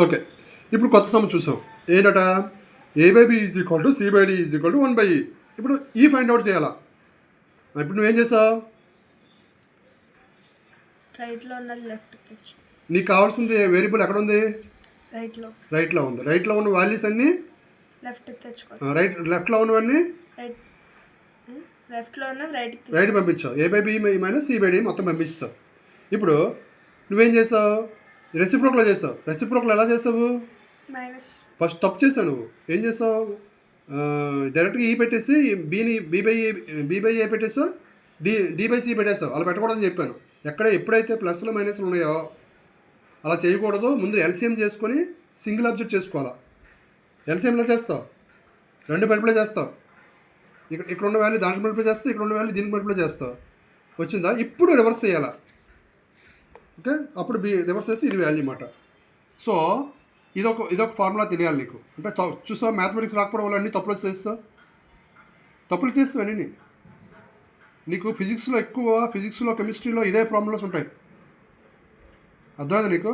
Okay. ఇప్పుడు కొత్త some చూసాం. ఏంటట? a/b = c/d = 1/e. ఇప్పుడు ఈ ఫైండ్ అవుట్ చేయాలా. ఇప్పుడు నువ్వేం చేసావు? రైట్లో ఉన్నది లెఫ్ట్‌కి తెచ్చు. నీకు కావాల్సింది వేరియబుల్ ఎక్కడుంది? రైట్లో. రైట్లో ఉంది. రైట్లో ఉన్న వాల్యూస్ అన్నీ లెఫ్ట్‌కి తెచ్చుకో. లెఫ్ట్లో ఉన్నవన్నీ రైట్. లెఫ్ట్లో ఉన్నవి రైట్‌కి రైట్ పంపించావు. a/b - c/d మొత్తం పంపిస్తావు. ఇప్పుడు నువ్వేం చేసావు? రెసిప్రోకల్ చేసావు. రెసిప్రోకల్ ఎలా చేసావు? మైనస్. ఫస్ట్ తప్పు చేసావు నువ్వు. ఏం చేసావు? డైరెక్ట్గా ఈ పెట్టేసి బి/ఏ పెట్టేసావు, డి/సి పెట్టేసావు. అలా పెట్టకూడదని చెప్పాను. ఎప్పుడైతే ప్లస్లు మైనస్లు ఉన్నాయో అలా చేయకూడదు. ముందు ఎల్సిఎం చేసుకొని సింగిల్ ఆబ్జెక్ట్ చేసుకోవాలా. ఎల్సిఎంలో చేస్తావు, 2 మల్టిప్లై చేస్తావు. ఇక్కడ ఉన్న వాల్యూ దాంట్లో మల్టిప్లై చేస్తావు, ఇక్కడ ఉన్న వాల్యూ దీనికి మల్టిప్లై చేస్తావు. వచ్చిందా? ఇప్పుడు రివర్స్ చేయాలా. ఓకే, అప్పుడు రివర్స్ చేస్తే ఇది వాల్యూ అన్నమాట. సో ఇదొక ఫార్ములా తెలియాలి నీకు. అంటే చూసావు, మ్యాథమెటిక్స్ రాకపోవడం వల్ల అన్నీ తప్పులు చేస్తావు అన్నీ. నీకు ఫిజిక్స్లో కెమిస్ట్రీలో ఇదే ప్రాబ్లమ్స్ ఉంటాయి. అర్థమైందా నీకు?